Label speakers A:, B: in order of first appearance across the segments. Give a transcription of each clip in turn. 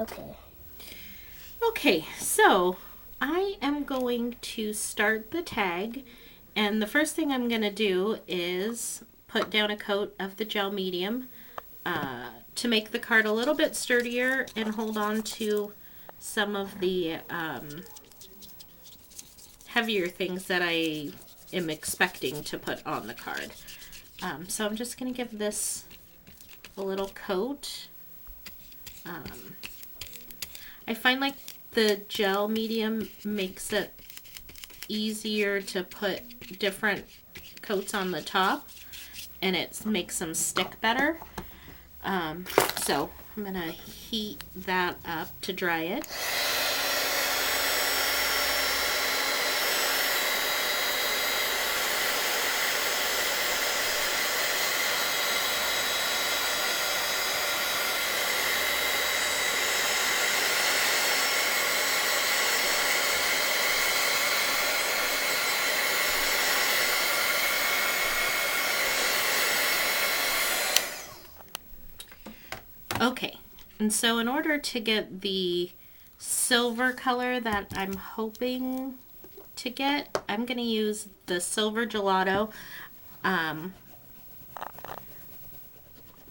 A: Okay.
B: Okay, so I am going to start the tag, and the first thing I'm going to do is put down a coat of the gel medium to make the card a little bit sturdier and hold on to some of the heavier things that I am expecting to put on the card. So I'm just going to give this a little coat. I find like the gel medium makes it easier to put different coats on the top, and it makes them stick better. So I'm going to heat that up to dry it. Okay, and so in order to get the silver color that I'm hoping to get, I'm going to use the silver gelato.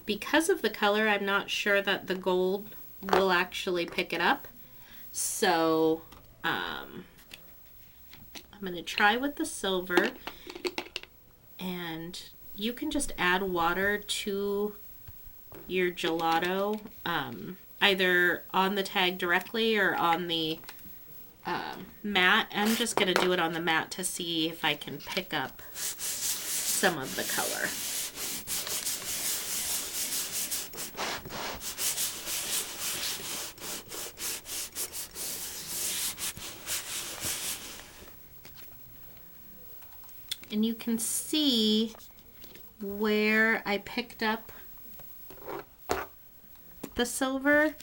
B: Because of the color, I'm not sure that the gold will actually pick it up. So I'm going to try with the silver, and you can just add water to your gelato, either on the tag directly or on the mat. I'm just going to do it on the mat to see if I can pick up some of the color. And you can see where I picked up the silver,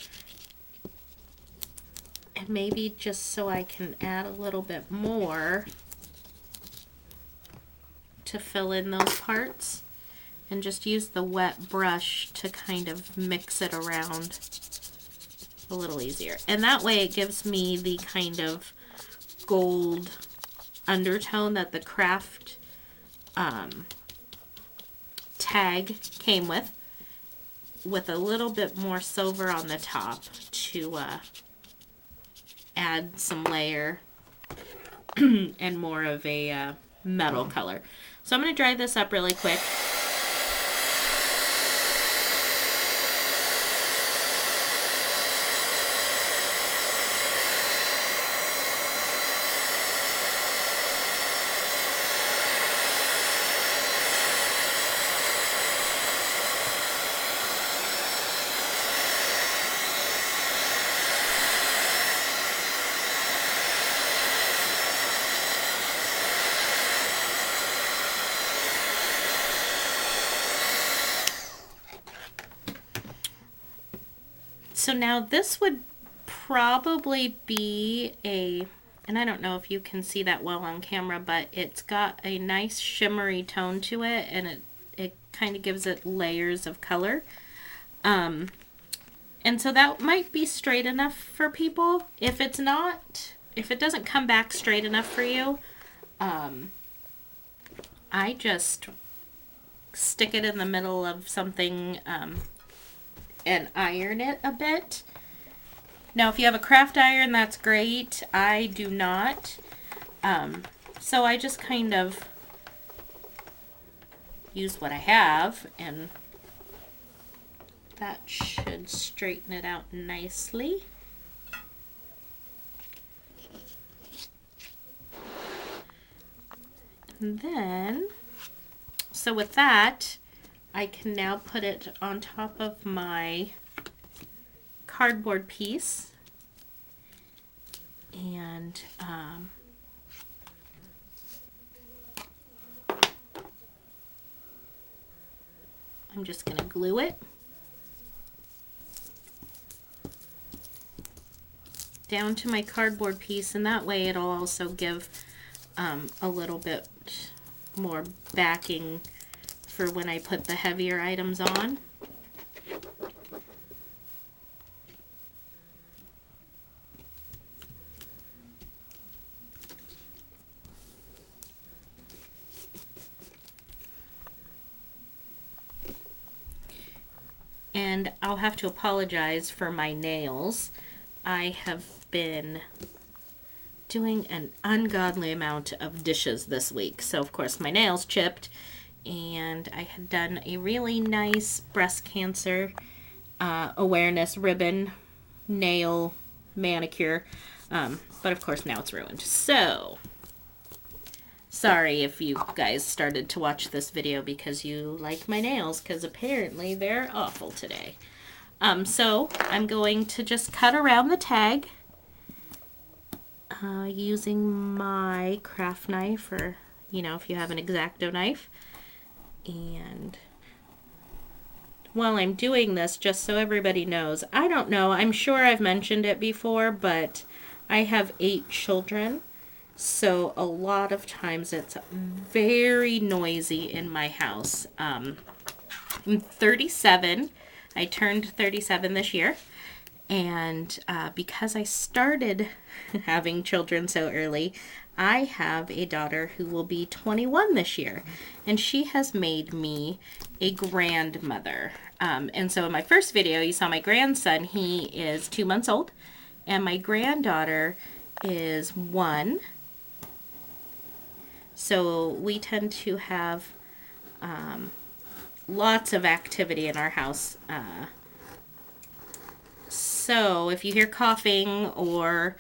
B: and maybe just so I can add a little bit more to fill in those parts, and just use the wet brush to kind of mix it around a little easier. And that way it gives me the kind of gold undertone that the craft tag came with a little bit more silver on the top to add some layer and more of a metal color. So I'm going to dry this up really quick. So now this would probably be and I don't know if you can see that well on camera, but it's got a nice shimmery tone to it, and it kind of gives it layers of color. And so that might be straight enough for people. If it's not, if it doesn't come back straight enough for you, I just stick it in the middle of something and iron it a bit. Now, if you have a craft iron, that's great. I do not. So I just kind of use what I have, and that should straighten it out nicely. And then, so with that, I can now put it on top of my cardboard piece, and I'm just going to glue it down to my cardboard piece, and that way it'll also give a little bit more backing for when I put the heavier items on. I'll have to apologize for my nails. I have been doing an ungodly amount of dishes this week. So, of course, my nails chipped, and I had done a really nice breast cancer awareness ribbon nail manicure. But, of course, now it's ruined. So, sorry if you guys started to watch this video because you like my nails, because apparently they're awful today. So, I'm going to just cut around the tag using my craft knife, or, you know, if you have an X-Acto knife. And while I'm doing this, just so everybody knows, I don't know, I'm sure I've mentioned it before, but I have 8 children, so a lot of times it's very noisy in my house. I'm 37. I turned 37 this year. And because I started having children so early, I have a daughter who will be 21 this year. And she has made me a grandmother. And so in my first video, you saw my grandson. He is 2 months old. And my granddaughter is 1. So we tend to have lots of activity in our house. So if you hear coughing or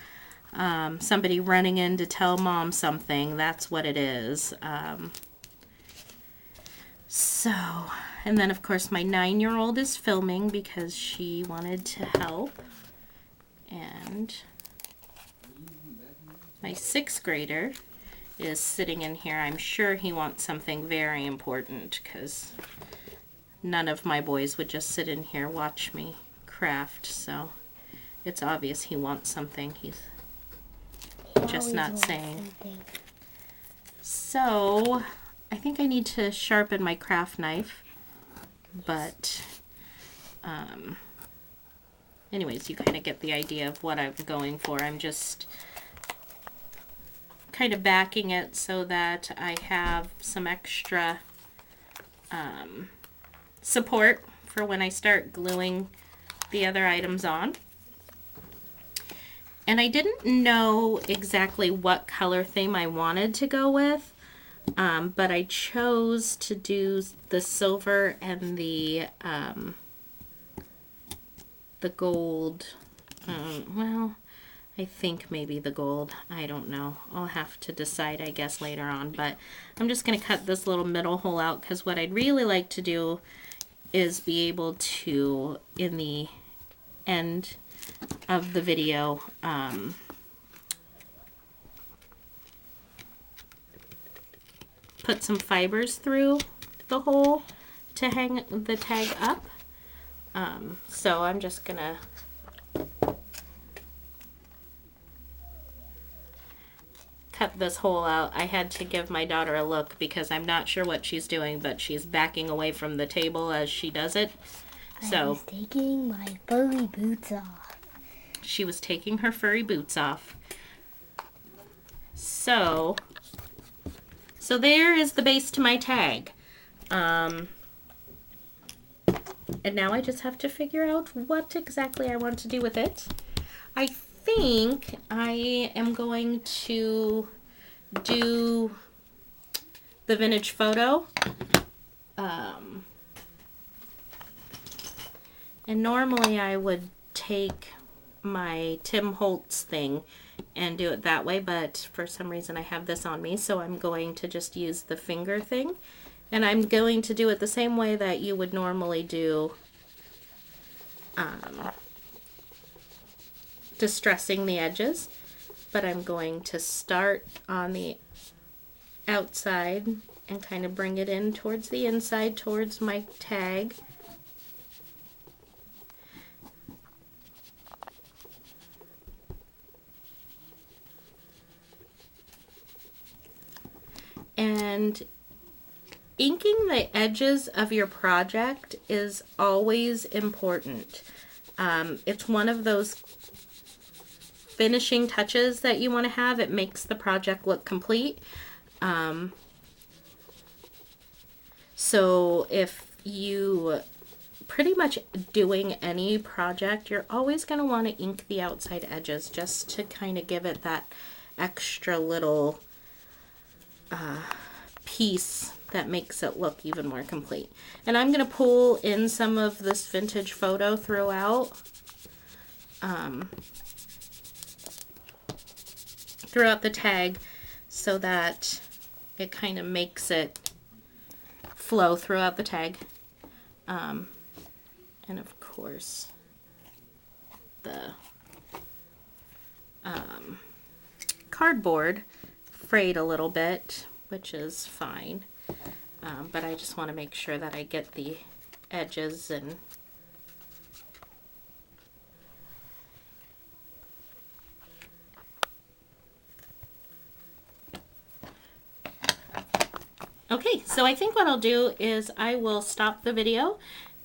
B: somebody running in to tell mom something, that's what it is. And then of course my 9-year-old is filming because she wanted to help. And my 6th grader is sitting in here. I'm sure he wants something very important, because none of my boys would just sit in here watch me craft, so it's obvious he wants something. He's just not saying. So I think I need to sharpen my craft knife, but anyways, you kind of get the idea of what I'm going for. I'm just kind of backing it so that I have some extra support for when I start gluing the other items on. And I didn't know exactly what color theme I wanted to go with, but I chose to do the silver and the gold. Well, I think maybe the gold. I don't know. I'll have to decide, I guess, later on. But I'm just going to cut this little middle hole out, because what I'd really like to do is be able to, in the end of the video, put some fibers through the hole to hang the tag up. So I'm just going to cut this hole out. I had to give my daughter a look because I'm not sure what she's doing, but she's backing away from the table as she does it.
A: I was taking my furry boots off.
B: She was taking her furry boots off. So there is the base to my tag. And now I just have to figure out what exactly I want to do with it. I think I am going to do the vintage photo. And normally I would take my Tim Holtz thing and do it that way, but for some reason I have this on me, so I'm going to just use the finger thing. And I'm going to do it the same way that you would normally do distressing the edges, but I'm going to start on the outside and kind of bring it in towards the inside, towards my tag. And inking the edges of your project is always important. It's one of those finishing touches that you want to have. It makes the project look complete. So if you pretty much doing any project, you're always going to want to ink the outside edges just to kind of give it that extra little piece that makes it look even more complete. And I'm going to pull in some of this vintage photo throughout. Throughout the tag so that it kind of makes it flow throughout the tag. And of course the cardboard frayed a little bit, which is fine, but I just want to make sure that I get the edges and okay, so I think what I'll do is I will stop the video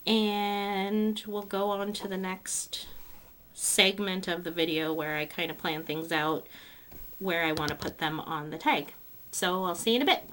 B: and we'll go on to the next segment of the video where I kind of plan things out where I want to put them on the tag. So I'll see you in a bit.